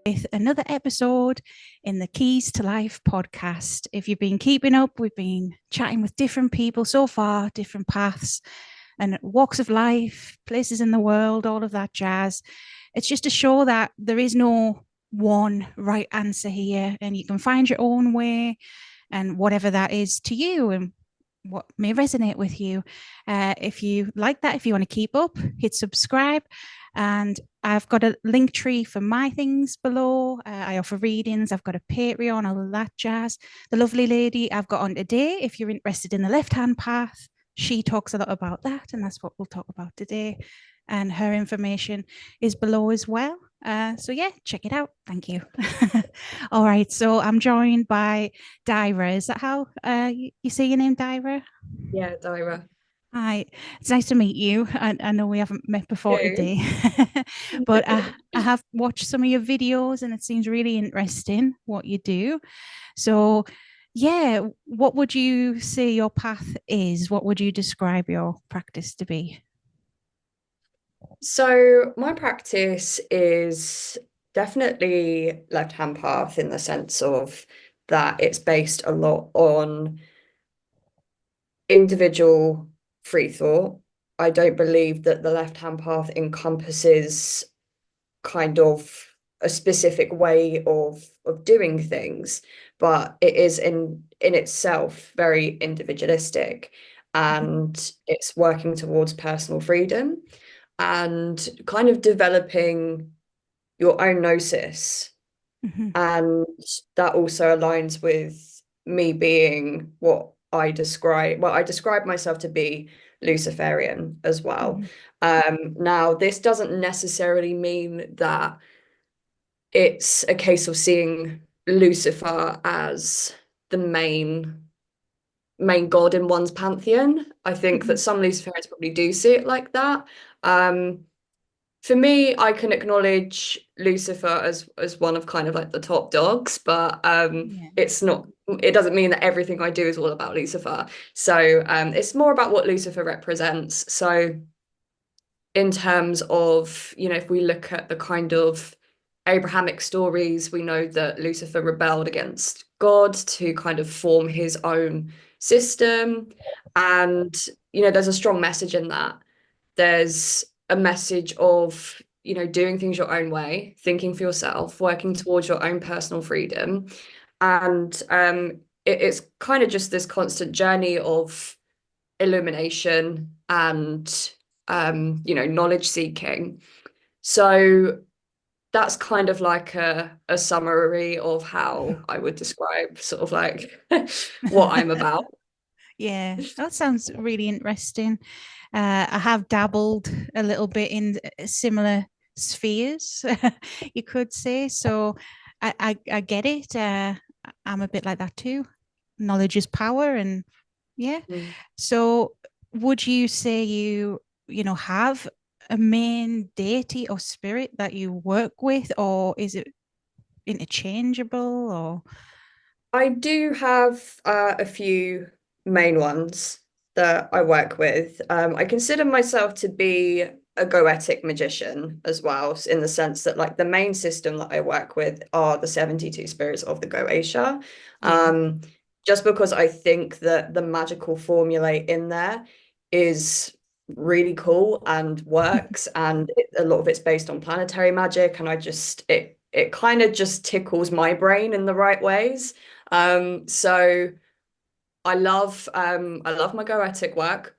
with another episode in the Keys to Life podcast. If you've been keeping up, we've been chatting with different people so far, different paths and walks of life, places in the world, all of that jazz. It's just to show that there is no one right answer here, and you can find your own way and whatever that is to you and what may resonate with you. If you like that, if you want to keep up, hit subscribe. And I've got a link tree for my things below. I offer readings. I've got a Patreon, all of that jazz. The lovely lady I've got on today, if you're interested in the left-hand path, she talks a lot about that, and that's what we'll talk about today. And her information is below as well. So yeah, check it out. Thank you. All right. So I'm joined by Dirah. Is that how you say your name, Dirah? Yeah, Dirah. Hi, it's nice to meet you. I know we haven't met before Who? today, but I have watched some of your videos and it seems really interesting what you do. So, yeah, what would you say your path is? What would you describe your practice to be? So my practice is definitely left-hand path in the sense of that it's based a lot on individual free thought. I don't believe that the left-hand path encompasses kind of a specific way of doing things, but it is in itself very individualistic, Mhm, and it's working towards personal freedom and kind of developing your own gnosis. mhm, And that also aligns with me being I describe myself to be Luciferian as well. mhm. Now, this doesn't necessarily mean that it's a case of seeing Lucifer as the main god in one's pantheon. I think that Mhm. some Luciferians probably do see it like that. Um, For me, I can acknowledge Lucifer as one of kind of like the top dogs, but Yeah. it's not. It doesn't mean that everything I do is all about Lucifer. So it's more about what Lucifer represents. So in terms of, if we look at the kind of Abrahamic stories, we know that Lucifer rebelled against God to kind of form his own system, and there's a strong message in that. There's a message of, doing things your own way, thinking for yourself, working towards your own personal freedom. And it's kind of just this constant journey of illumination and, knowledge seeking. So that's kind of like a summary of how I would describe sort of like what I'm about. Yeah, that sounds really interesting. I have dabbled a little bit in similar spheres, you could say. So I get it. I'm a bit like that too. Knowledge is power, and yeah. Mm. So would you say you have a main deity or spirit that you work with, or is it interchangeable? Or I do have a few main ones that I work with. I consider myself to be a goetic magician as well, in the sense that like the main system that I work with are the 72 spirits of the Goetia. yeah. Um, just because I think that the magical formulae in there is really cool and works, and a lot of it's based on planetary magic, and it kind of just tickles my brain in the right ways. So I love my goetic work.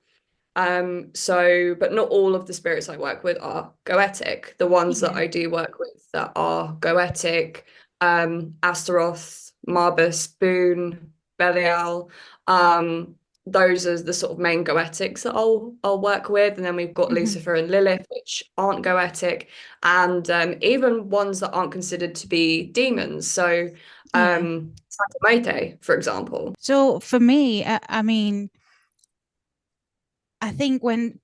But not all of the spirits I work with are goetic. The ones that Yeah. I do work with that are goetic, Astaroth, Marbus, Boone, Belial, those are the sort of main goetics that I'll work with. And then we've got Mhm. Lucifer and Lilith, which aren't goetic, and even ones that aren't considered to be demons. So Yeah. Santa Maite, for example. So for me, I mean, I think when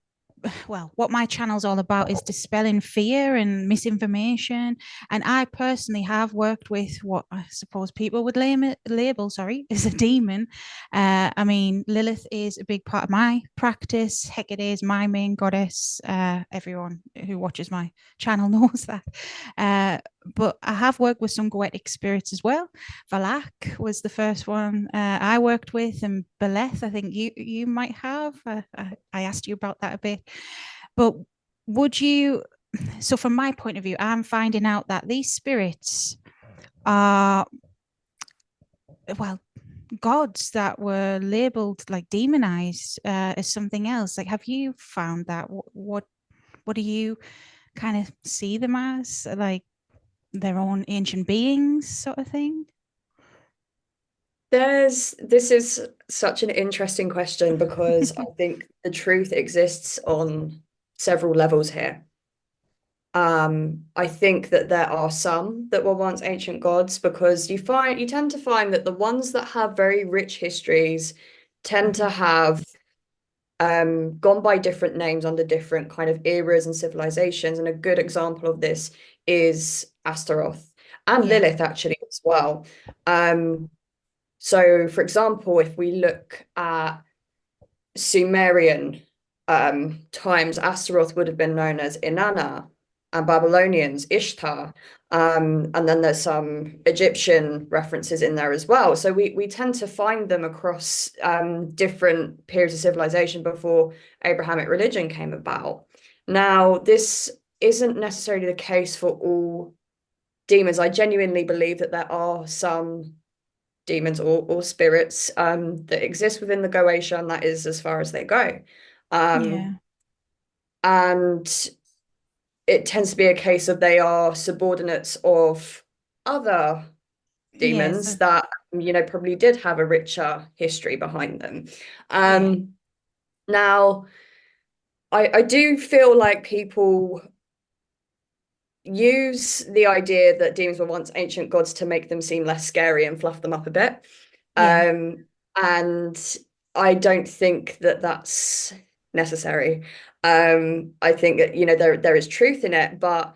well, what my channel's all about is dispelling fear and misinformation. And I personally have worked with what I suppose people would label, sorry, as a demon. I mean, Lilith is a big part of my practice. Hecate is my main goddess. Everyone who watches my channel knows that. But I have worked with some goetic spirits as well. Valak was the first one I worked with, and Beleth, I think you might have. I asked you about that a bit. But would you, so from my point of view, I'm finding out that these spirits are, well, gods that were labeled like demonized as something else. Like, have you found that? What do you kind of see them as? Like their own ancient beings, sort of thing? This is such an interesting question because I think the truth exists on several levels here. I think that there are some that were once ancient gods because you tend to find that the ones that have very rich histories tend to have gone by different names under different kind of eras and civilizations. And a good example of this is Astaroth and Yeah, Lilith actually as well. So for example, if we look at Sumerian times, Astaroth would have been known as Inanna, and Babylonians Ishtar. And then there's some Egyptian references in there as well. So we tend to find them across different periods of civilization before Abrahamic religion came about. Now, this isn't necessarily the case for all demons. I genuinely believe that there are some demons or spirits that exist within the Goetia, and that is as far as they go. yeah, And it tends to be a case of they are subordinates of other yeah. demons So that probably did have a richer history behind them. yeah, Now, I do feel like people use the idea that demons were once ancient gods to make them seem less scary and fluff them up a bit. yeah, And I don't think that that's necessary. I think that, there is truth in it, but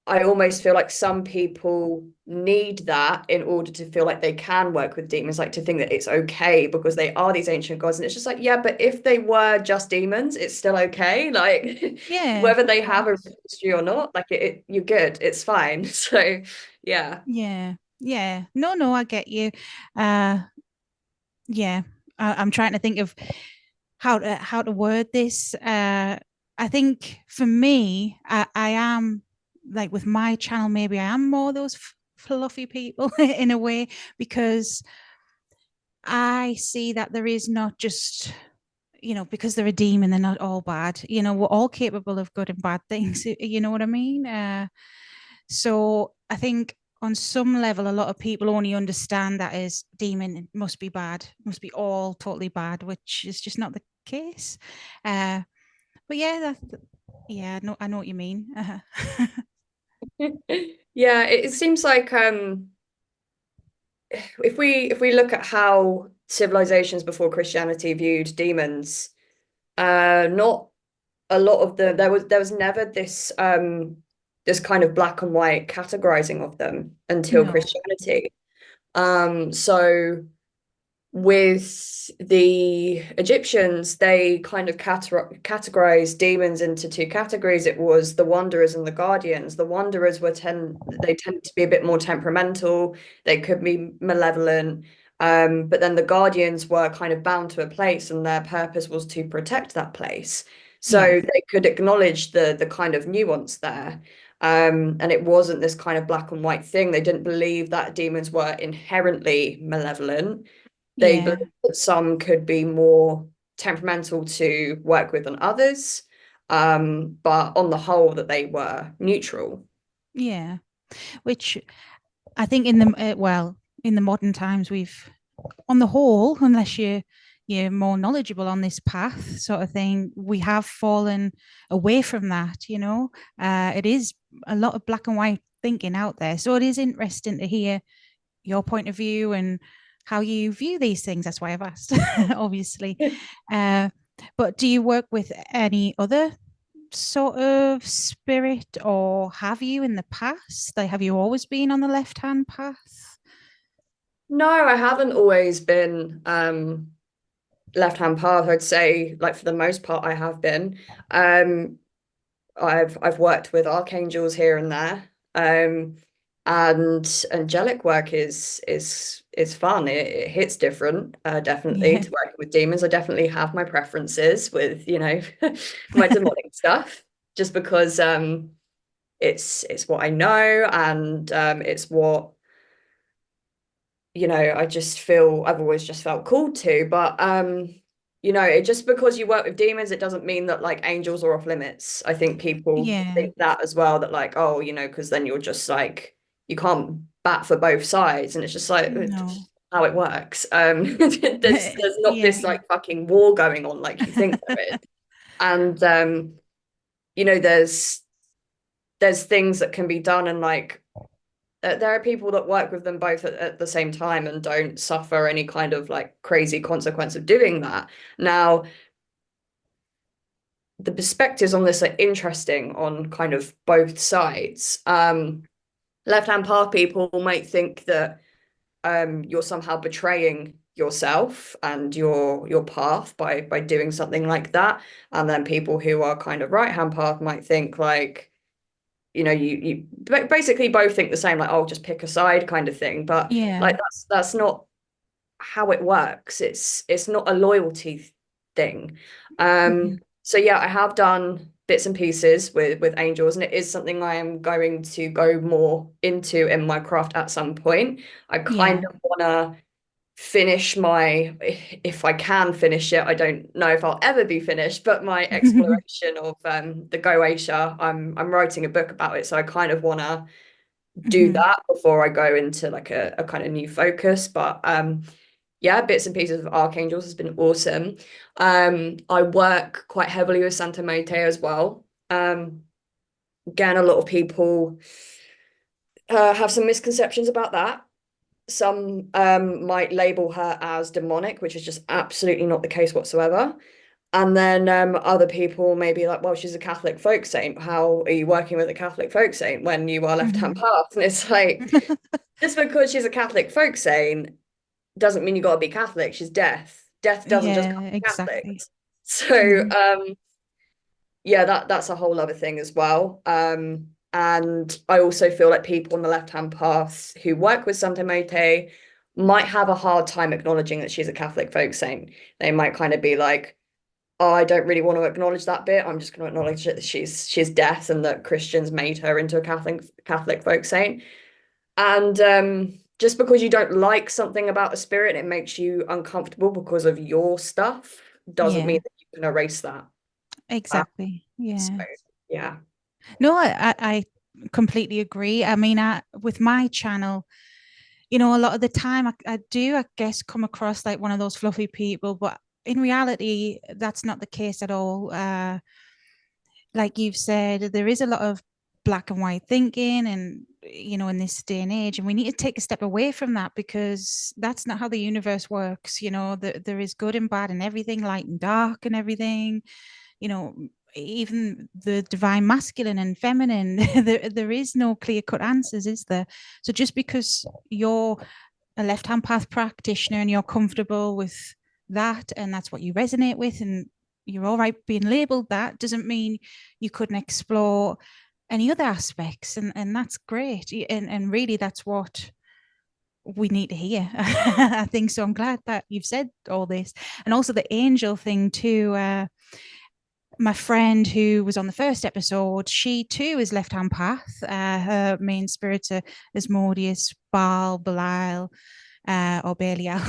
I almost feel like some people need that in order to feel like they can work with demons, like to think that it's okay because they are these ancient gods. And it's just like, yeah, but if they were just demons, it's still okay. Like yeah. whether Of they have a course. history or not, like you're good, it's fine. So yeah. Yeah, yeah. No, no, I get you. Uh, yeah. I'm trying to think of how to word this. I think for me, I am like with my channel, maybe I am more those fluffy people in a way because I see that there is not just because they're a demon, they're not all bad. We're all capable of good and bad things. You know what I mean? So I think on some level, a lot of people only understand that as demon must be bad, must be all totally bad, which is just not the case. Uh, but yeah, yeah, no, I know what you mean. Yeah, it seems like if we look at how civilizations before Christianity viewed demons, not a lot of the there was never this kind of black and white categorizing of them until No, Christianity. So with the Egyptians, they kind of categorized demons into two categories. It was the wanderers and the guardians. The wanderers they tend to be a bit more temperamental. They could be malevolent. But then the guardians were kind of bound to a place, and their purpose was to protect that place. So yeah, they could acknowledge the kind of nuance there. And it wasn't this kind of black and white thing. They didn't believe that demons were inherently malevolent. They believe yeah, that some could be more temperamental to work with than others, but on the whole, that they were neutral. yeah. Which I think in the in the modern times, we've on the whole, unless you're more knowledgeable on this path sort of thing, we have fallen away from that. It is a lot of black and white thinking out there, so it is interesting to hear your point of view and how you view these things. That's why I've asked, obviously. uh, but do you work with any other sort of spirit, or have you in the past? Like, have you always been on the left-hand path? No, I haven't always been left-hand path. I'd say, like, for the most part, I have been. Um, I've worked with archangels here and there. And angelic work is fun. It hits different, definitely, Yeah. to working with demons. I definitely have my preferences with, my demonic stuff, just because it's what I know, and it's what, I just feel I've always just felt called to. But it just because you work with demons, it doesn't mean that like angels are off limits. I think people Yeah. think that as well, that like, oh, because then you're just like you can't bat for both sides, and it's just like No. how it works. There's not Yeah. this like fucking war going on like you think there is. And there's things that can be done, and like there are people that work with them both at the same time and don't suffer any kind of like crazy consequence of doing that. Now, the perspectives on this are interesting on kind of both sides. Left-hand path people might think that you're somehow betraying yourself and your path by doing something like that. And then people who are kind of right-hand path might think like, you basically both think the same, like, oh, just pick a side kind of thing. But like Yeah. that's not how it works. It's not a loyalty thing. Mhm. So yeah, I have done bits and pieces with angels, and it is something I am going to go more into in my craft at some point. I kind Yeah. of wanna finish my, if I can finish it, I don't know if I'll ever be finished, but my exploration of the Goetia. I'm writing a book about it, so I kind of want to do Mhm. that before I go into like a kind of new focus. But yeah, bits and pieces of archangels has been awesome. I work quite heavily with Santa Mote as well. Again, a lot of people have some misconceptions about that. Some might label her as demonic, which is just absolutely not the case whatsoever. And then other people may be like, well, she's a Catholic folk saint. How are you working with a Catholic folk saint when you are left-hand Mhm. path? And it's like, just because she's a Catholic folk saint doesn't mean you got to be Catholic. She's death. Death doesn't just come Yeah, to exactly. Catholics. So Mhm. yeah, that's a whole other thing as well. And I also feel like people on the left-hand path who work with Santa Mote might have a hard time acknowledging that she's a Catholic folk saint. They might kind of be like, oh, I don't really want to acknowledge that bit. I'm just going to acknowledge that she's death and that Christians made her into a Catholic folk saint. And just because you don't like something about a spirit, it makes you uncomfortable because of your stuff, doesn't mean Yeah, that you can erase that. exactly. So Yeah. yeah. No, I completely agree. I mean, with my channel, a lot of the time I do, I guess, come across like one of those fluffy people, but in reality, that's not the case at all. Like you've said, there is a lot of black and white thinking, and in this day and age, and we need to take a step away from that, because that's not how the universe works. There is good and bad and everything, light and dark and everything. you know Even the divine masculine and feminine, there is no clear cut answers, is there? So just because you're a left hand path practitioner and you're comfortable with that, and that's what you resonate with, and you're all right being labeled that, doesn't mean you couldn't explore any other aspects, and that's great, and really that's what we need to hear. I think so. I'm glad that you've said all this, and also the angel thing too. My friend who was on the first episode, she too is left hand path. Her main spirits are Asmodeus, Baal, Belial, or Belial,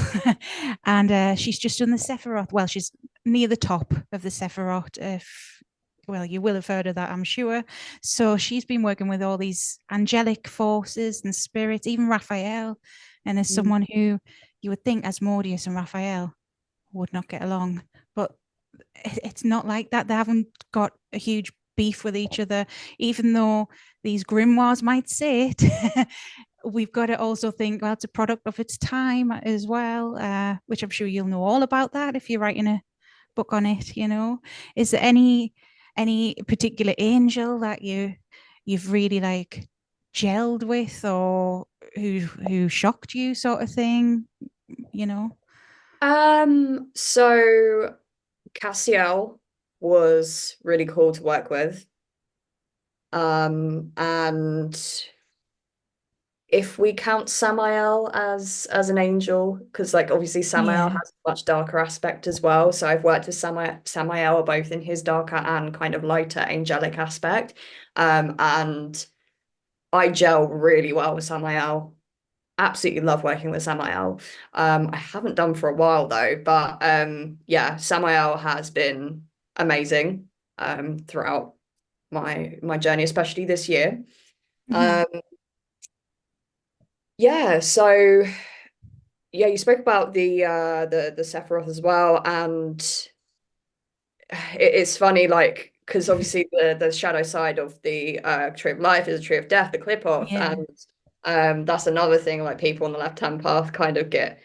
and she's just done the Sephiroth. Well, she's near the top of the Sephiroth. Well, you will have heard of that, I'm sure. So she's been working with all these angelic forces and spirits, even Raphael. And as Mm. someone who you would think Asmodeus and Raphael would not get along, but it's not like that. They haven't got a huge beef with each other, even though these grimoires might say it. We've got to also think, well, it's a product of its time as well, which I'm sure you'll know all about that if you're writing a book on it. Is there any particular angel that you've really like gelled with, or who shocked you, sort of thing, you know? So Cassiel was really cool to work with. And if we count Samael as an angel, because like obviously Samael Yeah. has a much darker aspect as well. So I've worked with Samael both in his darker and kind of lighter angelic aspect. And I gel really well with Samael. Absolutely love working with Samael. I haven't done for a while though, but yeah, Samael has been amazing throughout my journey, especially this year. Mhm. Um, yeah, so yeah, you spoke about the Sephiroth as well, and it's funny, like because obviously the shadow side of the tree of life is a tree of death, the clip off, Yeah. and that's another thing like people on the left-hand path kind of get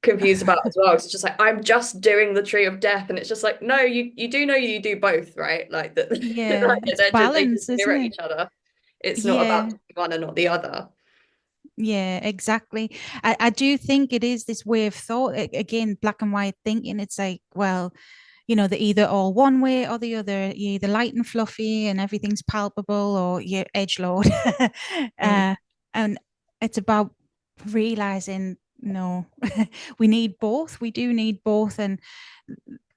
confused about as well. It's just like I'm just doing the tree of death, and it's just like no, you do know you do both, right? Like that, Yeah, it's they just balance, isn't mirror it? each other. It's not about Yeah. one and not the other. Yeah, exactly. I do think it is this way of thought. Again, black and white thinking. It's like, well, they're either all one way or the other. You're either light and fluffy and everything's palpable, or you're edge lord. Mm. And it's about realizing, no, we need both. We do need both. And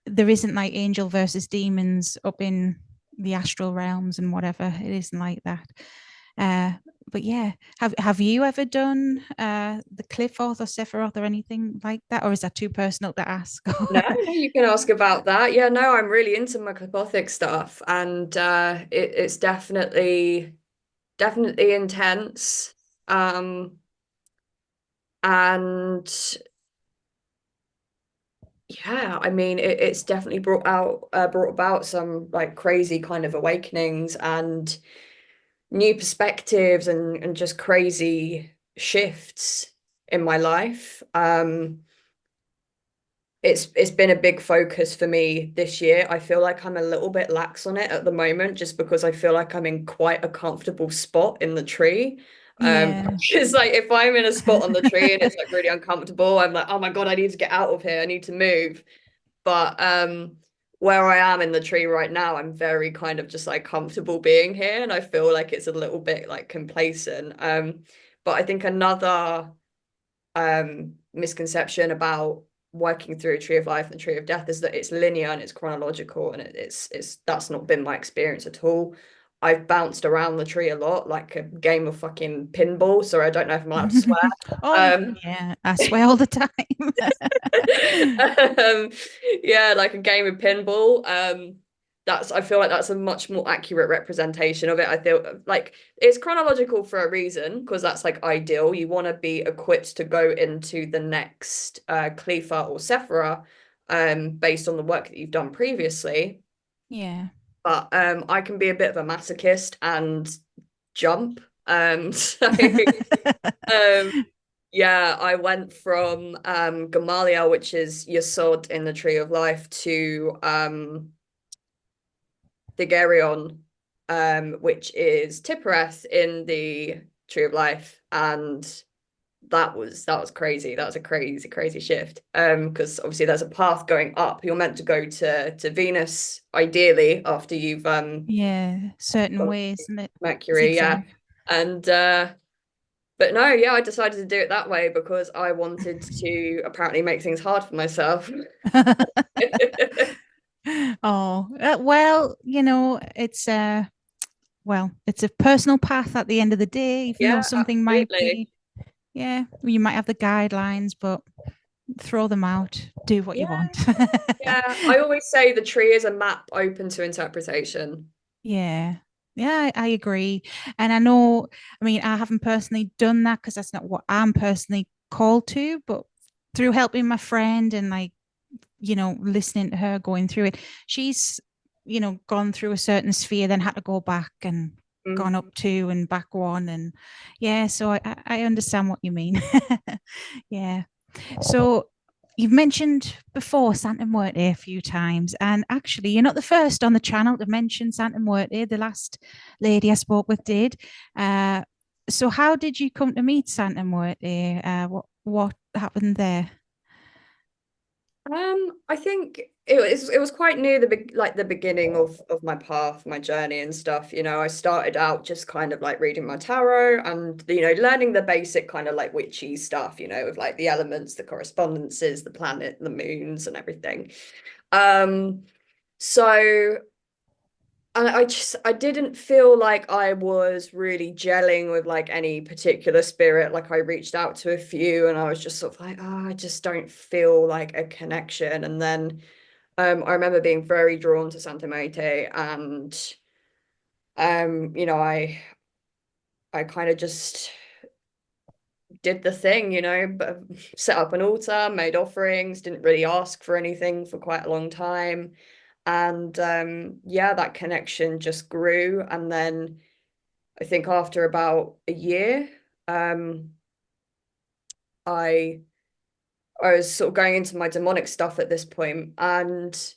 there isn't like angel versus demons up in the astral realms and whatever. It isn't like that. Uh, but yeah, have you ever done the Cliffoth or Sephiroth or anything like that, or is that too personal to ask? No, no, you can ask about that. Yeah, no, I'm really into my gothic stuff, and it's definitely intense. And yeah, I mean, it's definitely brought about some like crazy kind of awakenings and new perspectives and just crazy shifts in my life. It's been a big focus for me this year. I feel like I'm a little bit lax on it at the moment, just because I feel like I'm in quite a comfortable spot in the tree. Yeah. Because like if I'm in a spot on the tree and it's like really uncomfortable, I'm like, oh my God, I need to get out of here. I need to move. But where I am in the tree right now, I'm very kind of just like comfortable being here, and I feel like it's a little bit like complacent. But I think another misconception about working through a tree of life and tree of death is that it's linear and it's chronological, and it's that's not been my experience at all. I've bounced around the tree a lot, like a game of fucking pinball. Sorry, I don't know if I'm allowed to swear. Oh, Um, yeah, I swear all the time. um, yeah, like a game of pinball. I feel like that's a much more accurate representation of it. I feel like it's chronological for a reason, because that's like ideal. You want to be equipped to go into the next Clefa or Sephira, based on the work that you've done previously. Yeah. But I can be a bit of a masochist and jump. So um, yeah, I went from Gamaliel, which is Yesod in the Tree of Life, to Thigarion, which is Tippereth in the Tree of Life, and that was crazy. That was a crazy shift. Because obviously there's a path going up. You're meant to go to Venus ideally after you've Yeah, certain gone ways, to isn't it? Mercury, yeah. Zigzag. And but no, yeah, I decided to do it that way because I wanted to apparently make things hard for myself. Oh, well, it's a personal path at the end of the day, even though Yeah, something might absolutely. be, yeah, you might have the guidelines, but throw them out, do what you Yeah, want. yeah. I always say the tree is a map open to interpretation. Yeah. Yeah, I agree. And I know, I mean, I haven't personally done that because that's not what I'm personally called to, but through helping my friend and like, listening to her going through it, she's, gone through a certain sphere, then had to go back and gone Mm. up two and back one. And yeah, so I understand what you mean. Yeah. So you've mentioned before Santa Muerte a few times, and actually, you're not the first on the channel to mention Santa Muerte. The last lady I spoke with did. Uh, so, how did you come to meet Santa Muerte? What happened there? I think it was quite near the beginning of my path, my journey and stuff. You know, I started out just kind of like reading my tarot and learning the basic kind of like witchy stuff, with like the elements, the correspondences, the planet, the moons and everything. Um, so and I didn't feel like I was really gelling with like any particular spirit. Like I reached out to a few and I was just sort of like, oh, I just don't feel like a connection. And then I remember being very drawn to Santa Maite and I kind of just did the thing, but set up an altar, made offerings, didn't really ask for anything for quite a long time. And yeah, that connection just grew. And then I think after about a year, um, I I was sort of going into my demonic stuff at this point, and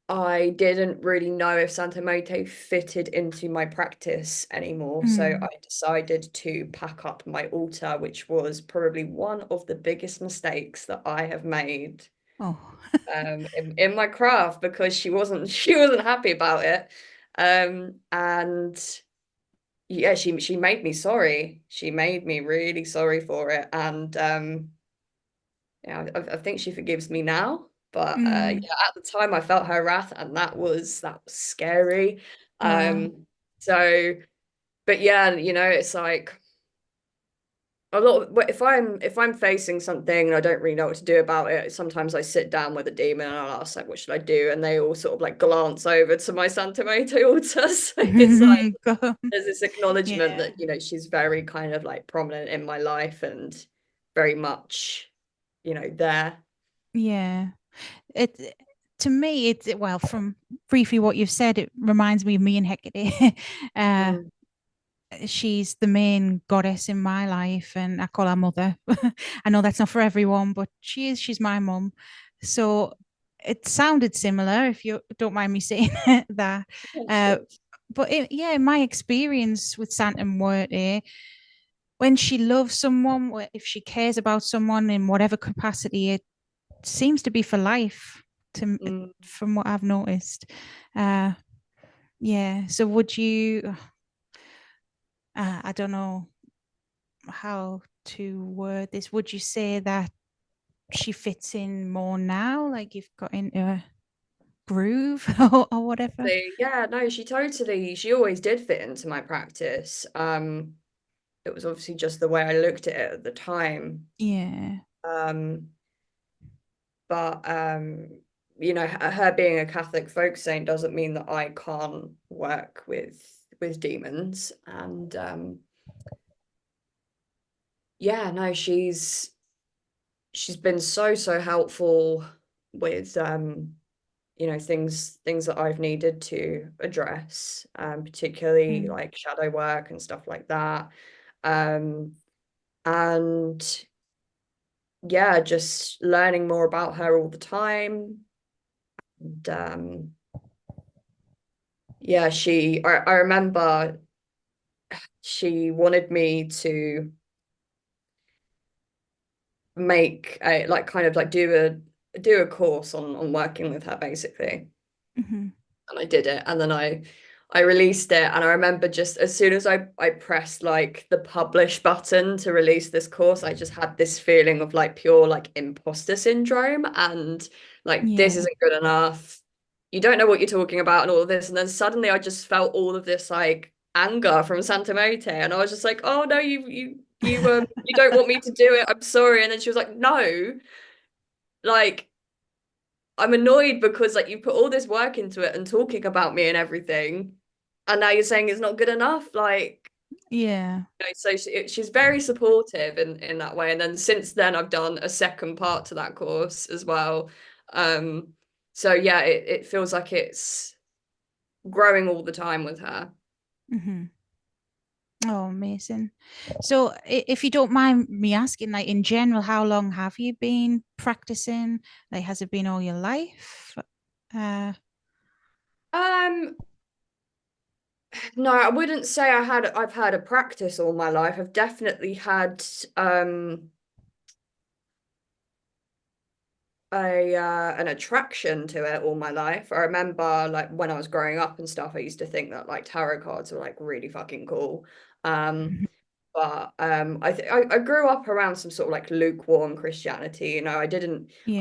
I didn't really know if Santa Mote fitted into my practice anymore. So Mm. I decided to pack up my altar, which was probably one of the biggest mistakes that I have made Oh. in my craft because she wasn't happy about it. And yeah, she made me sorry. She made me really sorry for it. And yeah, I think she forgives me now. But Mm. yeah, at the time I felt her wrath, and that was scary. Wow. So, but yeah, it's like a lot of, if I'm facing something and I don't really know what to do about it, sometimes I sit down with a demon and I'll ask like, what should I do? And they all sort of like glance over to my Santa Maria altar. So it's like Go- there's this acknowledgement yeah. that she's very kind of like prominent in my life and very much there. Yeah. It to me, it's well, from briefly what you've said, it reminds me of me and Hecate. uh, Mm. she's the main goddess in my life, and I call her mother. I know that's not for everyone, but she is. She's my mum. So it sounded similar, if you don't mind me saying that. Yeah, Uh, sure. but yeah, in my experience with Santa Muerte, when she loves someone, if she cares about someone in whatever capacity, it seems to be for life. To Mm. from what I've noticed, uh, yeah. So would you? I don't know how to word this. Would you say that she fits in more now? Like you've got into a groove or whatever? Yeah, no, she always did fit into my practice. It was obviously just the way I looked at it at the time. Yeah. Um, but her being a Catholic folk saint doesn't mean that I can't work with demons. And yeah, no, she's been so helpful with things that I've needed to address, particularly Mm. like shadow work and stuff like that. Um, and yeah, just learning more about her all the time. And yeah, I remember she wanted me to make a like kind of like do a course on working with her basically. Mm-hmm. And I did it, and then I released it, and I remember just as soon as I pressed like the publish button to release this course, I just had this feeling of like pure like imposter syndrome and like this Yeah. isn't good enough. You don't know what you're talking about and all of this, and then suddenly I just felt all of this like anger from Santa Mote, and I was just like, oh no, you don't want me to do it. I'm sorry. And then she was like, no, like I'm annoyed because like you put all this work into it and talking about me and everything, and now you're saying it's not good enough. Like, Yeah. so she's very supportive in that way. And then since then, I've done a second part to that course as well. Um, so yeah, it feels like it's growing all the time with her. Mm-hmm. Oh, amazing. So, if you don't mind me asking, like in general, how long have you been practicing? Like, has it been all your life? Uh, Um, no, I wouldn't say I've had a practice all my life. I've definitely had a an attraction to it all my life. I remember like when I was growing up and stuff, I used to think that like tarot cards were like really fucking cool. Um, but I grew up around some sort of like lukewarm Christianity. You know,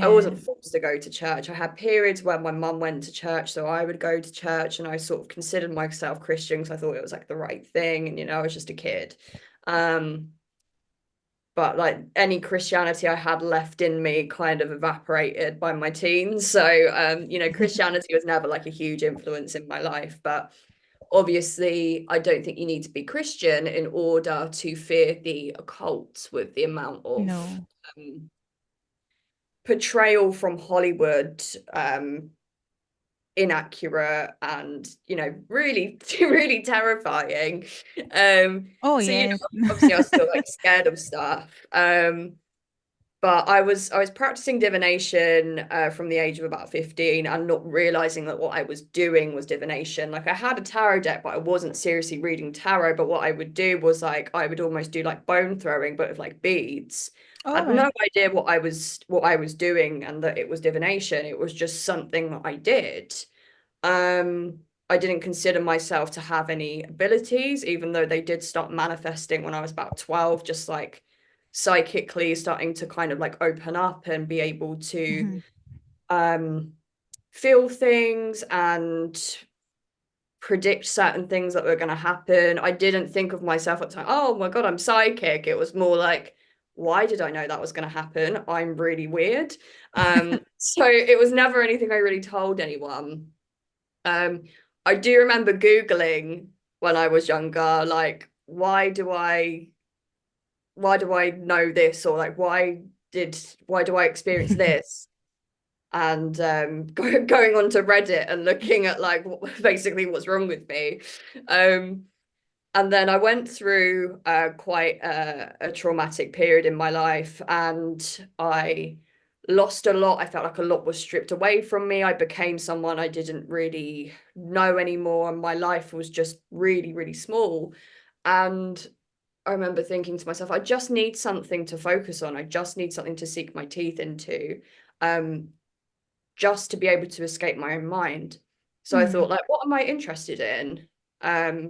I yeah. wasn't forced to go to church. I had periods when my mum went to church, so I would go to church, and I sort of considered myself Christian because I thought it was like the right thing, and you know, I was just a kid. Um, but like any Christianity I had left in me kind of evaporated by my teens. So you know, Christianity was never like a huge influence in my life, but obviously I don't think you need to be Christian in order to fear the occult with the amount of No. um, portrayal from Hollywood, inaccurate and you know really really terrifying. Oh, So you yeah. know obviously I was still like scared of stuff. But I was practicing divination from the age of about 15 and not realizing that what I was doing was divination. Like I had a tarot deck, but I wasn't seriously reading tarot. But what I would do was like I would almost do like bone throwing, but with like beads. I All had no right. idea what I was doing and that it was divination. It was just something that I did. Um, I didn't consider myself to have any abilities, even though they did start manifesting when I was about 12, just like psychically starting to kind of like open up and be able to Mhm. um feel things and predict certain things that were going to happen. I didn't think of myself at the time, oh my God, I'm psychic. It was more like, why did I know that was going to happen? I'm really weird. So it was never anything I really told anyone. Um, I do remember Googling when I was younger, like, why do I know this? Or like, why do I experience this? And going onto Reddit and looking at like basically what's wrong with me. Um, and then I went through quite a traumatic period in my life, and I lost a lot. I felt like a lot was stripped away from me. I became someone I didn't really know anymore, and my life was just really, really small. And I remember thinking to myself, I just need something to focus on. I just need something to sink my teeth into. Um, just to be able to escape my own mind. So I thought, Mm. like, what am I interested in?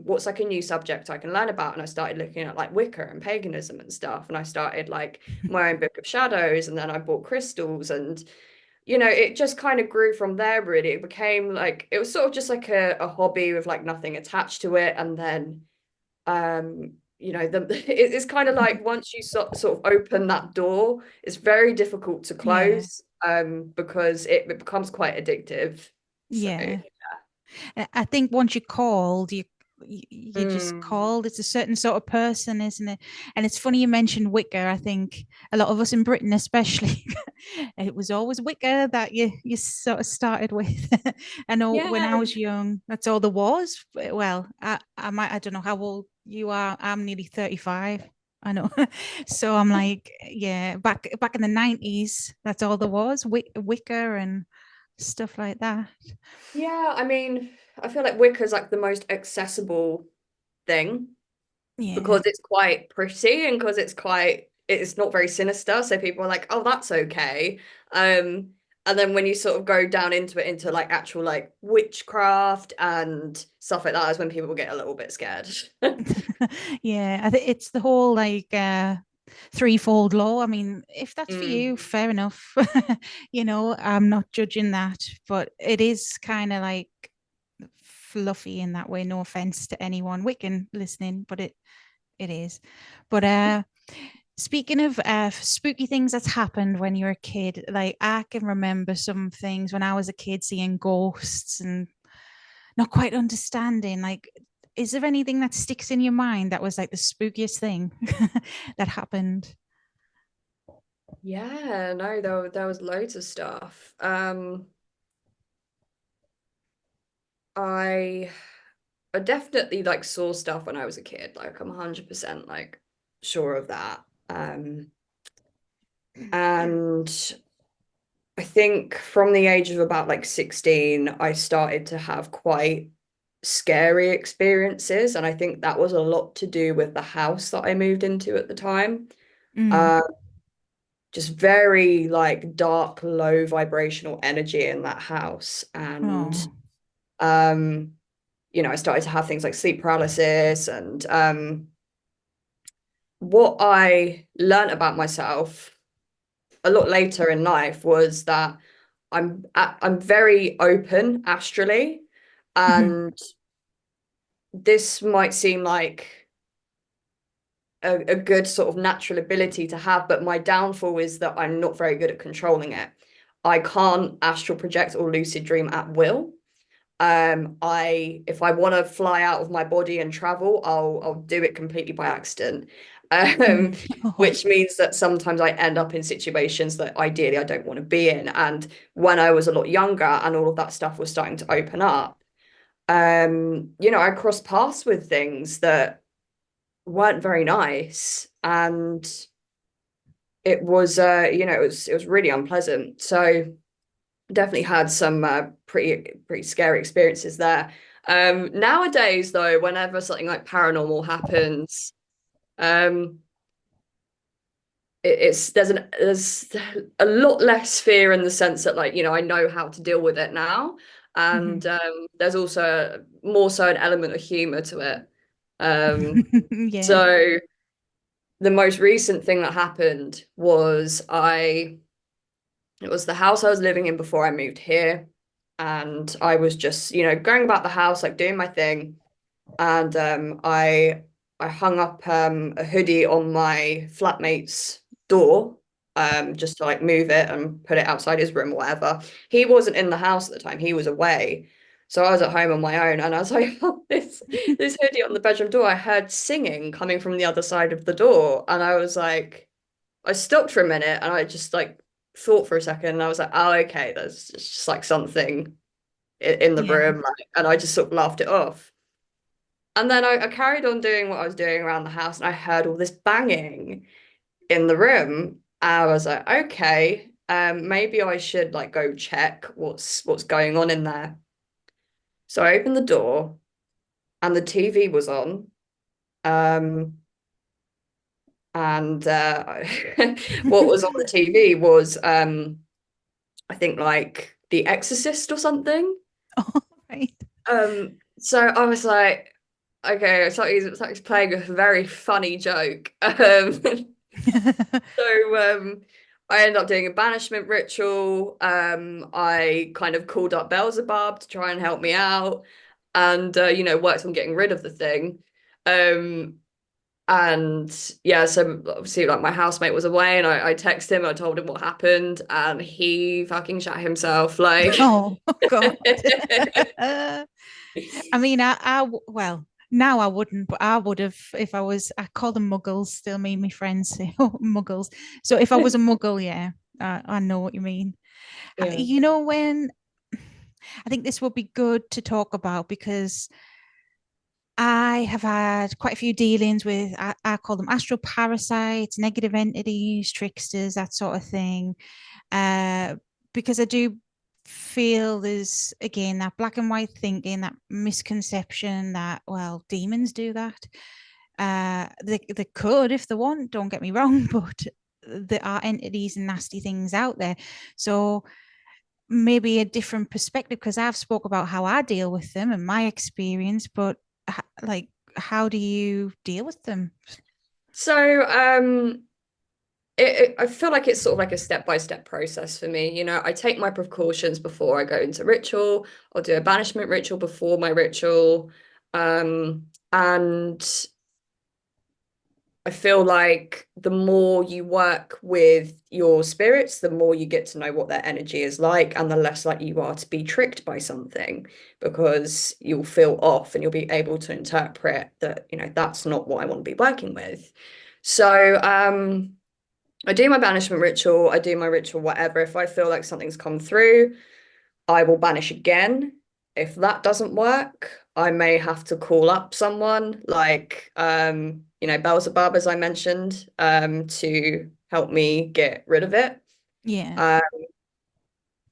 What's like a new subject I can learn about? And I started looking at like Wicca and paganism and stuff. And I started like my own book of shadows, and then I bought crystals, and you know, it just kind of grew from there, really. It became like it was sort of just like a hobby with like nothing attached to it. And then you know, it's kind of like once you sort of open that door, it's very difficult to Yeah. close because it becomes quite addictive. So Yeah. I think once you're called, you're just mm, called. It's a certain sort of person, isn't it? And it's funny you mentioned Wicca. I think a lot of us in Britain, especially, it was always Wicca that you sort of started with. I know when I yeah, was young, that's all there was. Well, I don't know how old you are. I'm nearly 35. I know. So I'm like, yeah, back in the 90s, that's all there was, Wicca and stuff like that. yeah. I mean, I feel like Wicca's like the most accessible thing Yeah. because it's quite pretty and because it's not very sinister, so people are like, oh, that's okay. And then when you sort of go down into it into like actual like witchcraft and stuff like that is when people get a little bit scared. Yeah, I think it's the whole like threefold law. I mean, if that's for you, Mm, fair enough. I'm not judging that, but it is kind of like fluffy in that way. No offense to anyone Wiccan listening, but it is. But speaking of spooky things that's happened when you're a kid, like I can remember some things when I was a kid seeing ghosts and not quite understanding. Like, is there anything that sticks in your mind that was like the spookiest thing that happened? yeah, no, there was loads of stuff. I I definitely like saw stuff when I was a kid. Like I'm 100% like sure of that. And I think from the age of about like 16, I started to have quite scary experiences. And I think that was a lot to do with the house that I moved into at the time. Mm. Uh, just very like dark, low vibrational energy in that house. And Oh. um, I started to have things like sleep paralysis. And what I learned about myself a lot later in life was that I'm very open astrally, Mhm. and this might seem like a good sort of natural ability to have, but my downfall is that I'm not very good at controlling it. I can't astral project or lucid dream at will. If I want to fly out of my body and travel, I'll do it completely by accident. Um, Mhm. Oh. which means that sometimes I end up in situations that ideally I don't want to be in. And when I was a lot younger and all of that stuff was starting to open up, I crossed paths with things that weren't very nice. And it was really unpleasant. So definitely had some pretty scary experiences there. Nowadays, though, whenever something like paranormal happens, um, there's a lot less fear in the sense that like I know how to deal with it now, Mhm. and there's also more so an element of humor to it. Yeah. So the most recent thing that happened was it was the house I was living in before I moved here. And I was just, going about the house, like doing my thing. And I hung up a hoodie on my flatmate's door, just to like move it and put it outside his room or whatever. He wasn't in the house at the time, he was away. So I was at home on my own, and I was like, oh, this hoodie on the bedroom door. I heard singing coming from the other side of the door. And I was like, I stopped for a minute and I just like thought for a second, and I was like, oh, okay, there's just like something in the Yeah. room, like, and I just sort of laughed it off. And then I carried on doing what I was doing around the house, and I heard all this banging in the room. I was like, okay, maybe I should like go check what's going on in there. So I opened the door, and the TV was on. Um, and what was on the TV was I think like The Exorcist or something. Oh, right. So I was like, okay, it's playing a very funny joke. So I ended up doing a banishment ritual. I kind of called up Beelzebub to try and help me out, and worked on getting rid of the thing. Um, and yeah, so obviously like my housemate was away, and I texted him, I told him what happened, and he fucking shot himself like Oh, God. I mean, well, now I wouldn't, but I would have if I was. I call them muggles. Still, me and my friends say, "Oh, muggles." So if I was a muggle, yeah, I know what you mean. yeah. When I think this would be good to talk about because I have had quite a few dealings with, I call them astral parasites, negative entities, tricksters, that sort of thing. Uh, because I do feel there's, again, that black and white thinking, that misconception that, well, demons do that. They could if they want, don't get me wrong, but there are entities and nasty things out there. So maybe a different perspective because I've spoke about how I deal with them and my experience, but like how do you deal with them? So I feel like it's sort of like a step-by-step process for me. I take my precautions before I go into ritual. I'll do a banishment ritual before my ritual. And I feel like the more you work with your spirits, the more you get to know what their energy is like, and the less likely you are to be tricked by something because you'll feel off and you'll be able to interpret that, that's not what I want to be working with. So, I do my banishment ritual, I do my ritual, whatever. If I feel like something's come through, I will banish again. If that doesn't work, I may have to call up someone like Beelzebub, as I mentioned, to help me get rid of it. Yeah. Um,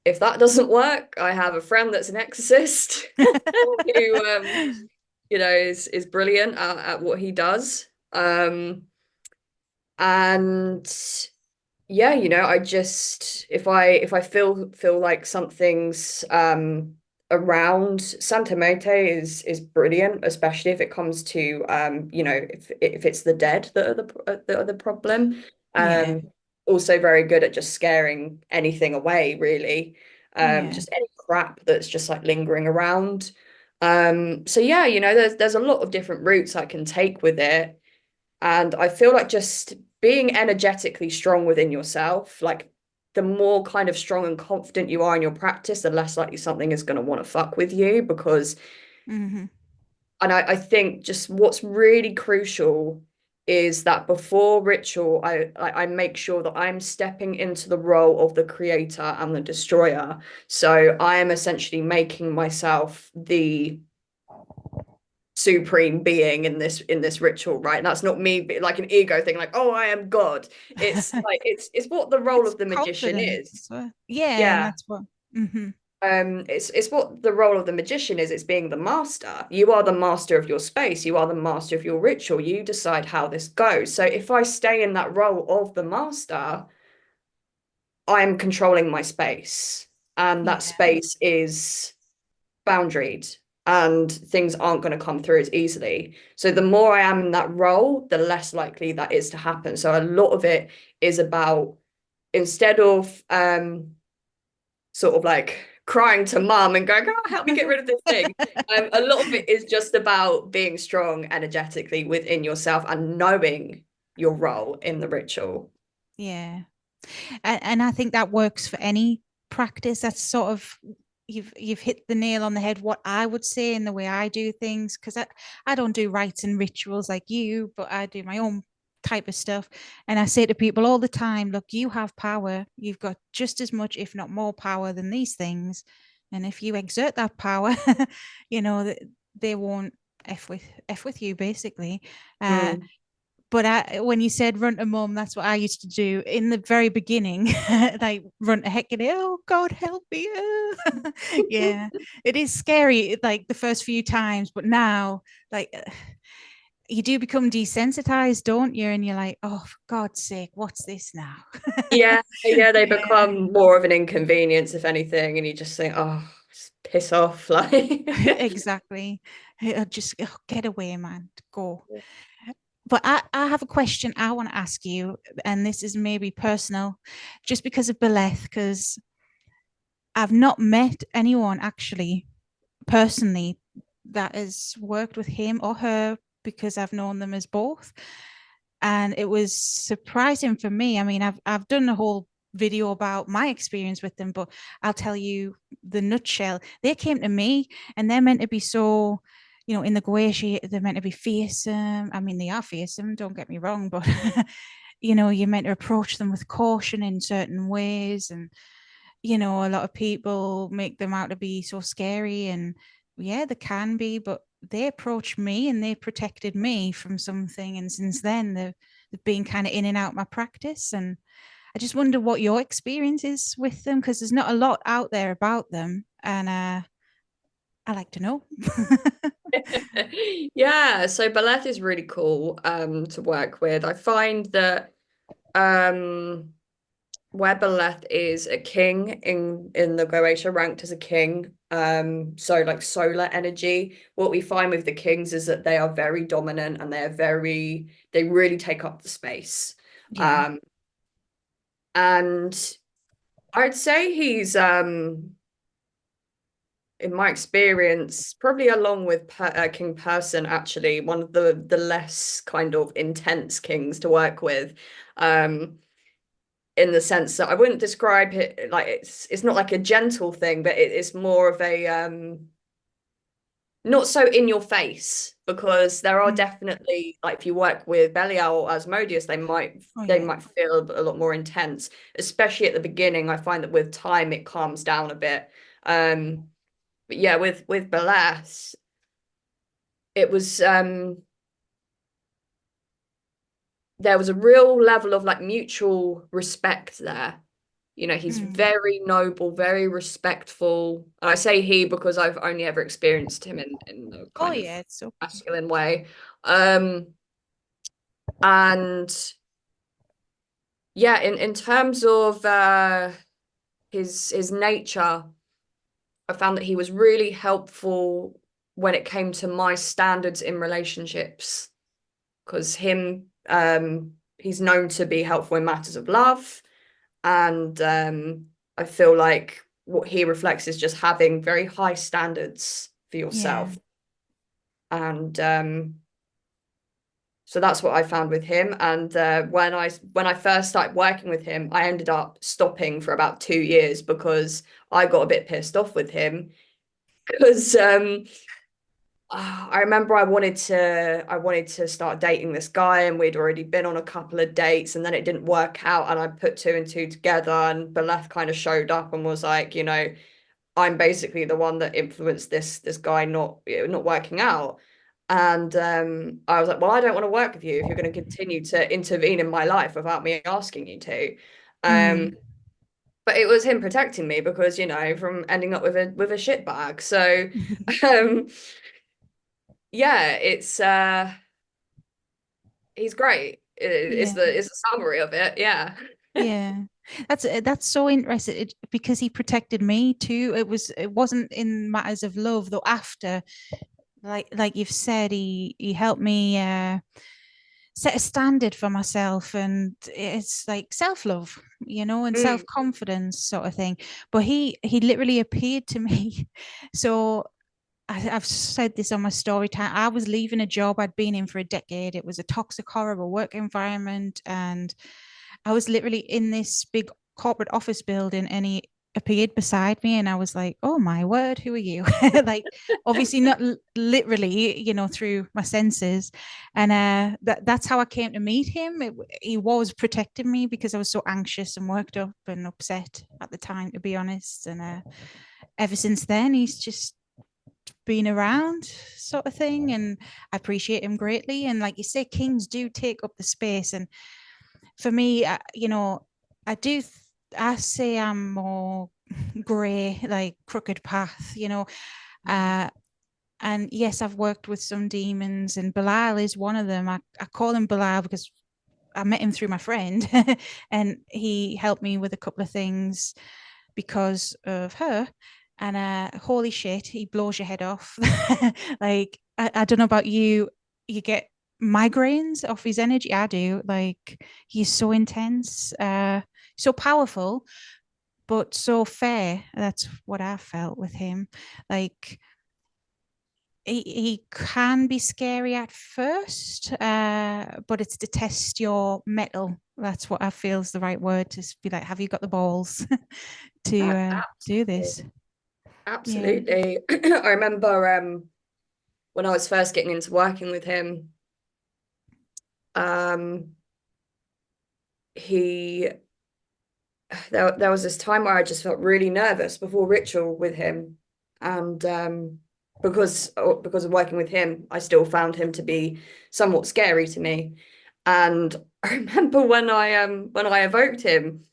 if that doesn't work, I have a friend that's an exorcist who is brilliant at what he does. And yeah, I just if I feel like something's around, Santa Muerte is brilliant, especially if it comes to if it's the dead that are the problem. Yeah. Also very good at just scaring anything away, really. Yeah. Just any crap that's just like lingering around. So yeah, there's a lot of different routes I can take with it. And I feel like just being energetically strong within yourself, like the more kind of strong and confident you are in your practice, the less likely something is going to want to fuck with you. Because, Mm-hmm. and I think just what's really crucial is that before ritual, I make sure that I'm stepping into the role of the creator and the destroyer. So I am essentially making myself the supreme being in this ritual, right? And that's not me like an ego thing, like, oh, I am God. It's like it's what the role It's of the magician confidence is. as well. Yeah, and Yeah. that's what. Mm-hmm. It's what the role of the magician is. It's being the master. You are the master of your space. You are the master of your ritual. You decide how this goes. So if I stay in that role of the master, I'm controlling my space. And that Yeah. space is boundaried and things aren't going to come through as easily. So the more I am in that role, the less likely that is to happen. So a lot of it is about, instead of sort of like crying to mum and going, oh, help me get rid of this thing. A lot of it is just about being strong energetically within yourself and knowing your role in the ritual. Yeah. And I think that works for any practice. That's sort of you've hit the nail on the head what I would say in the way I do things, because I don't do rites and rituals like you, but I do my own type of stuff. And I say to people all the time, look, you have power. You've got just as much, if not more power than these things. And if you exert that power, they won't f with you basically. Uh, Mm. but when you said run to mum, that's what I used to do in the very beginning. Like run to Hecate, oh God, help me. Yeah, it is scary, like the first few times, but now, like, you do become desensitized, don't you? And you're like, oh, for God's sake, what's this now? Yeah, they Yeah, become more of an inconvenience, if anything, and you just think, oh, just piss off, like. exactly. Just get away, man, go. But I have a question I want to ask you, and this is maybe personal, just because of Beleth, because I've not met anyone actually personally that has worked with him or her, because I've known them as both. And it was surprising for me. I mean, I've done a whole video about my experience with them, but I'll tell you the nutshell. They came to me and they're meant to be so, in the Goetia, they're meant to be fearsome. I mean, they are fearsome, don't get me wrong, but you're meant to approach them with caution in certain ways. And a lot of people make them out to be so scary, and yeah, they can be, but they approached me and they protected me from something. And since then, they've been kind of in and out my practice. And I just wonder what your experience is with them, because there's not a lot out there about them. And I like to know. Yeah, so ballet is really cool to work with. I find that um where Beleth is a king in the Goetia, ranked as a king, so like solar energy, what we find with the kings is that they are very dominant and they really take up the space. Yeah. Um and I'd say he's in my experience, probably along with King Person, actually, one of the less kind of intense kings to work with. Um, in the sense that I wouldn't describe it like it's not like a gentle thing, but it's more of a not so in your face, because there are Mm. definitely, like, if you work with Belial or Asmodeus, they might Oh, they yeah. might feel a lot more intense, especially at the beginning. I find that with time it calms down a bit. but yeah, with Balas, it was there was a real level of like mutual respect there. You know, he's Mm. very noble, very respectful. And I say he because I've only ever experienced him in the Oh kind of yeah, it's okay. masculine way. Um, and yeah, in terms of his nature, I found that he was really helpful when it came to my standards in relationships. Because he's known to be helpful in matters of love, and I feel like what he reflects is just having very high standards for Yeah. yourself. And so that's what I found with him. And when I first started working with him, I ended up stopping for about 2 years because I got a bit pissed off with him because I remember I wanted to start dating this guy, and we'd already been on a couple of dates, and then it didn't work out, and I put two and two together, and Beleth kind of showed up and was like, I'm basically the one that influenced this guy not working out. And I was like, well, I don't want to work with you if you're going to continue to intervene in my life without me asking you to. Mm. But it was him protecting me because, from ending up with a shit bag. So um yeah, it's he's great. Is Yeah. the summary of it. Yeah. Yeah. That's so interesting because he protected me too. It wasn't in matters of love though. After, like you've said, he helped me set a standard for myself, and it's like self-love, and Mm. self-confidence sort of thing. But he literally appeared to me. So I've said this on my story time. I was leaving a job I'd been in for a decade. It was a toxic, horrible work environment, and I was literally in this big corporate office building, and he appeared beside me, and I was like, "Oh my word, who are you?" Like, obviously not literally, through my senses, and that's how I came to meet him. He was protecting me because I was so anxious and worked up and upset at the time, to be honest. And ever since then, he's just been around, sort of thing, and I appreciate him greatly. And like you say, kings do take up the space, and for me, I do. I say I'm more grey, like crooked path, Uh, and yes, I've worked with some demons, and Belial is one of them. I call him Belial because I met him through my friend, and he helped me with a couple of things because of her. And holy shit, he blows your head off. Like, I don't know about you, you get migraines off his energy. I do. Like, he's so intense, so powerful, but so fair. That's what I felt with him. Like, he can be scary at first, but it's to test your metal. That's what I feel is the right word, to be like, have you got the balls to do this? Absolutely. Yeah. Absolutely. I remember when I was first getting into working with him, um he there was this time where I just felt really nervous before ritual with him. And because of working with him, I still found him to be somewhat scary to me. And I remember when I evoked him,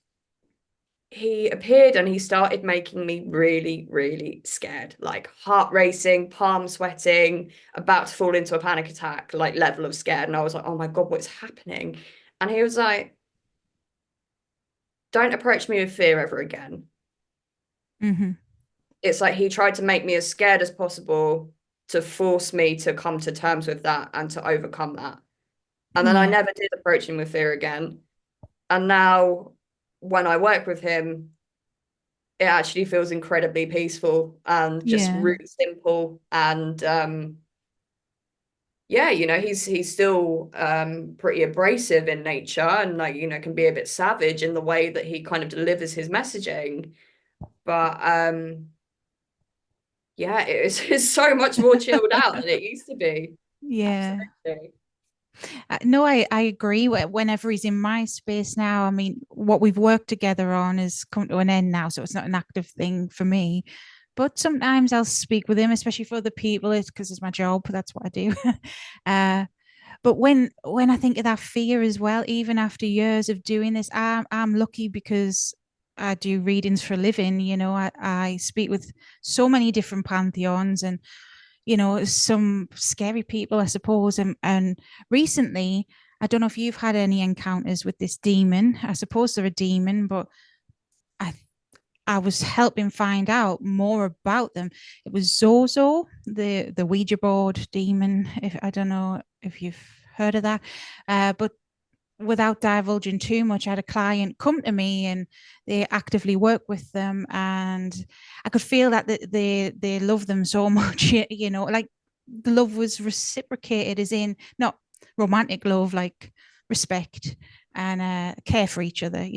he appeared and he started making me really, really scared, like heart racing, palm sweating, about to fall into a panic attack, like level of scared. And I was like, oh my God, what's happening? And he was like, don't approach me with fear ever again. Mm-hmm. It's like he tried to make me as scared as possible to force me to come to terms with that and to overcome that. And then I Yeah. never did approach him with fear again. And now when I work with him, it actually feels incredibly peaceful and just Yeah. really simple. And yeah, he's still pretty abrasive in nature, and like, can be a bit savage in the way that he kind of delivers his messaging. But yeah, it's so much more chilled out than it used to be. Yeah. Absolutely. No, I agree. Whenever he's in my space now, I mean, what we've worked together on has come to an end now, so it's not an active thing for me. but sometimes I'll speak with him, especially for other people. It's because it's my job. That's what I do. uh, but when I think of that fear as well, even after years of doing this, I'm lucky because I do readings for a living. I speak with so many different pantheons and some scary people, I suppose. And recently, I don't know if you've had any encounters with this demon. I suppose they're a demon, but I I was helping find out more about them. It was Zozo, the Ouija board demon. If I don't know if you've heard of that, but without divulging too much, I had a client come to me and they actively work with them, and I could feel that they love them so much. Like the love was reciprocated, as in not romantic love, like respect and care for each other.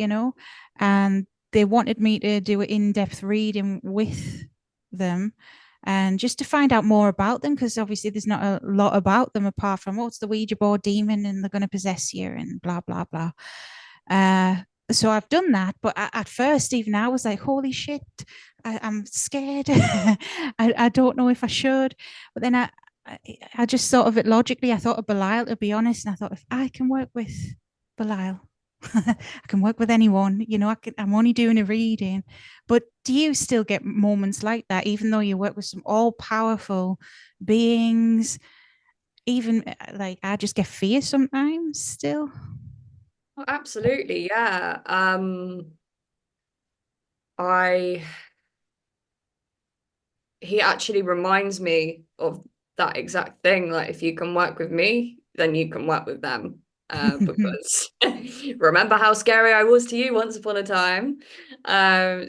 And they wanted me to do an in-depth reading with them and just to find out more about them, because obviously there's not a lot about them apart from, oh, it's the Ouija board demon and they're going to possess you and blah blah blah. uh so I've done that, but at first even I was like, holy shit, I'm scared. I don't know if I should, but then I just thought of it logically. I thought of Belial, to be honest, and I thought, if I can work with Belial, I can work with anyone. I'm only doing a reading. But do you still get moments like that, even though you work with some all-powerful beings? Even like I just get fear sometimes still. Oh, absolutely, yeah. I he actually reminds me of that exact thing. Like, if you can work with me, then you can work with them. Because remember how scary I was to you once upon a time.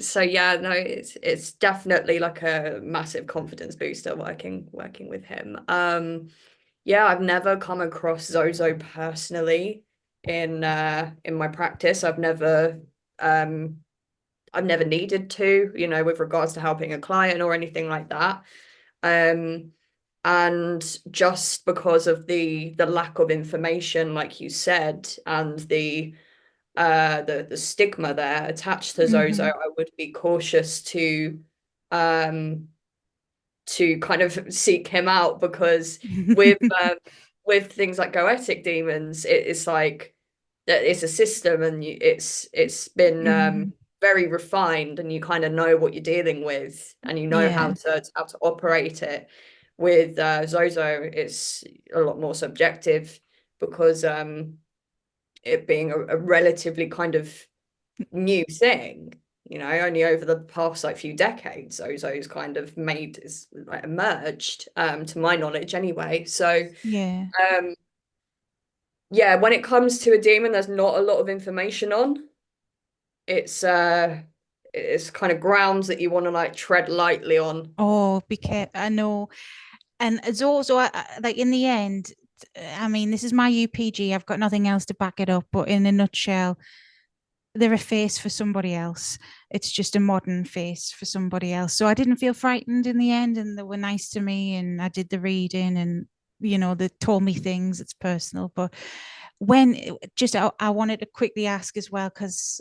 So yeah, no, it's definitely like a massive confidence booster working with him. Yeah, I've never come across Zozo personally in my practice. I've never needed to, with regards to helping a client or anything like that. Um, and just because of the lack of information, like you said, and the stigma there attached to Zozo, Mm-hmm. I would be cautious um to kind of seek him out, because with with things like goetic demons, it's like that it's a system, and it's been Mm, very refined, and you kind of know what you're dealing with, and you know yeah. how to operate it. With Zozo, it's a lot more subjective, because it being a relatively kind of new thing, only over the past like few decades, Zozo's kind of made is like emerged, to my knowledge anyway. So Yeah. um yeah, when it comes to a demon there's not a lot of information on. It's kind of grounds that you want to like tread lightly on. Oh, because I know. And it's also like in the end, I mean, this is my UPG. I've got nothing else to back it up. But in a nutshell, they're a face for somebody else. It's just a modern face for somebody else. So I didn't feel frightened in the end, and they were nice to me, and I did the reading, and they told me things. It's personal, but when just I wanted to quickly ask as well, because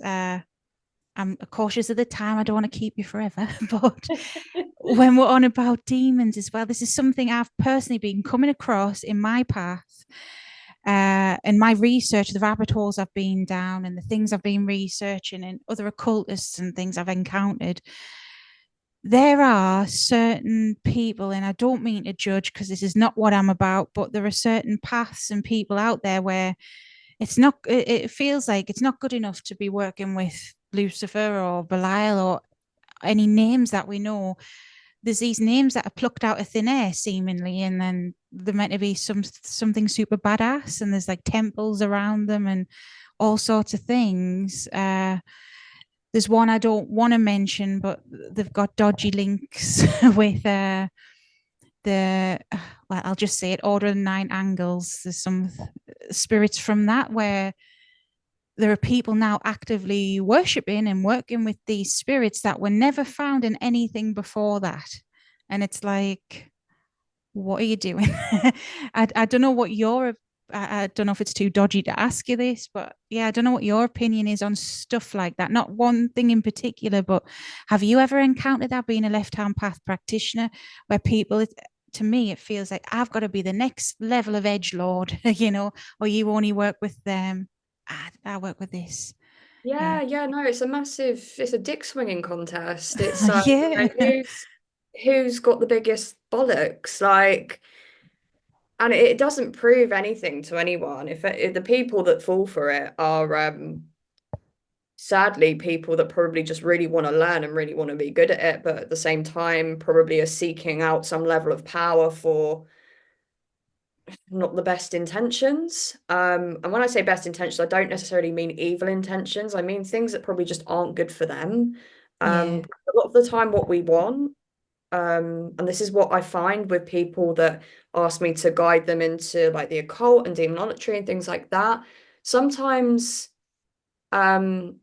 I'm cautious of the time. I don't want to keep you forever, but when we're on about demons as well, this is something I've personally been coming across in my path, and my research, the rabbit holes I've been down, and the things I've been researching, and other occultists and things I've encountered. There are certain people, and I don't mean to judge because this is not what I'm about, but there are certain paths and people out there where it feels like it's not good enough to be working with Lucifer or Belial or any names that we know. There's these names that are plucked out of thin air seemingly, and then they're meant to be something super badass, and there's like temples around them and all sorts of things. There's one I don't want to mention, but they've got dodgy links with the well, I'll just say it, Order of the Nine Angles. There's some spirits from that where there are people now actively worshipping and working with these spirits that were never found in anything before that. And it's like, what are you doing? I don't know what your I don't know if it's too dodgy to ask you this, but yeah, I don't know what your opinion is on stuff like that. Not one thing in particular, but have you ever encountered that being a left hand path practitioner where people, to me, it feels like I've got to be the next level of edge lord, or you only work with them. I work with this. Yeah. Yeah, no, it's a dick swinging contest. It's Yeah. who's got the biggest bollocks, like, and it doesn't prove anything to anyone. If the people that fall for it are sadly people that probably just really want to learn and really want to be good at it, but at the same time probably are seeking out some level of power for not the best intentions. And when I say best intentions, I don't necessarily mean evil intentions. I mean things that probably just aren't good for them. Yeah. A lot of the time, what we want, and this is what I find with people that ask me to guide them into like the occult and demonology and things like that. Sometimes, um,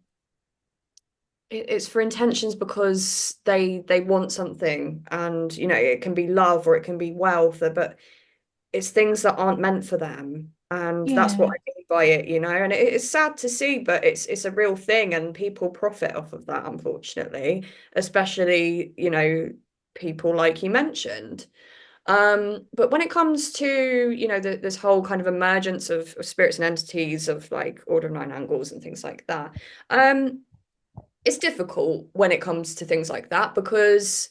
it's for intentions because they want something, and it can be love or it can be wealth, but it's things that aren't meant for them, and that's what Yeah. I mean by it, and it's sad to see, but it's a real thing, and people profit off of that, unfortunately, especially people like you mentioned. But when it comes to this whole kind of emergence of spirits and entities of like order of nine angles and things like that, it's difficult when it comes to things like that because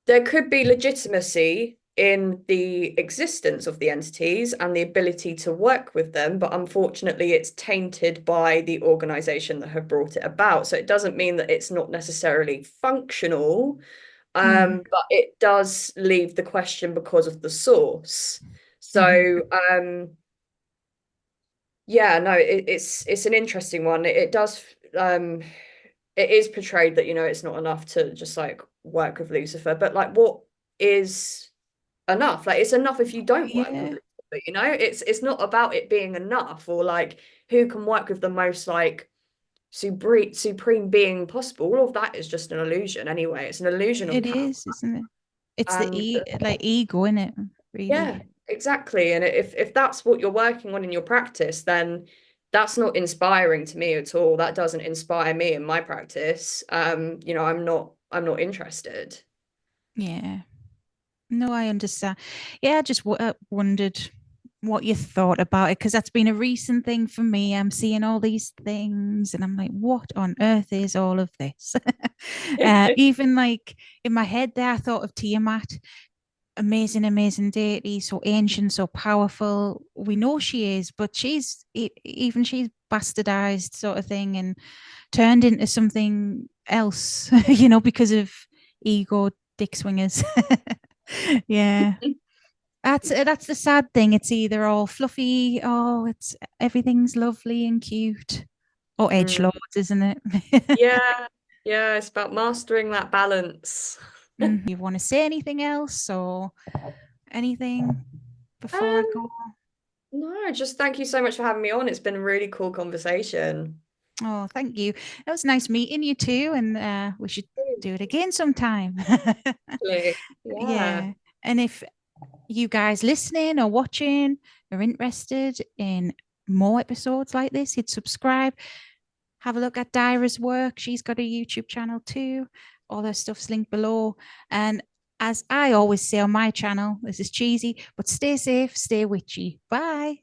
there could be legitimacy in the existence of the entities and the ability to work with them, but unfortunately, it's tainted by the organization that have brought it about. So it doesn't mean that it's not necessarily functional, Mm. but it does leave the question because of the source. Mm-hmm. So, yeah, no, it's an interesting one. It does it is portrayed that it's not enough to just like work with Lucifer, but like what is enough? Like it's enough if you don't work with Yeah. Lucifer, it's not about it being enough or like who can work with the most like supreme being possible. All of that is just an illusion anyway. It's an illusion of It power. is, isn't it? It's the And like ego in it, yeah, really. exactly. And if that's what you're working on in your practice, then that's not inspiring to me at all. That doesn't inspire me in my practice. I'm not interested. Yeah. No, I understand. Yeah, I just wondered what you thought about it because that's been a recent thing for me. I'm seeing all these things and I'm like, what on earth is all of this? Even like in my head there, I thought of Tiamat, amazing, amazing deity, so ancient, so powerful. We know she is, but even she's bastardized sort of thing and turned into something else, because of ego dick swingers. Yeah. That's the sad thing. It's either all fluffy, oh, it's everything's lovely and cute, or edge Mm. lords, isn't it? Yeah, yeah, it's about mastering that balance. You want to say anything else or anything before I Um, go? no, just thank you so much for having me on. It's been a really cool conversation. Oh, thank you. It was nice meeting you too, and we should do it again sometime. Yeah. Yeah. And if you guys listening or watching are interested in more episodes like this, hit subscribe. Have a look at Dirah's work. She's got a YouTube channel too. All her stuff's linked below. And as I always say on my channel, this is cheesy, but stay safe, stay witchy. Bye.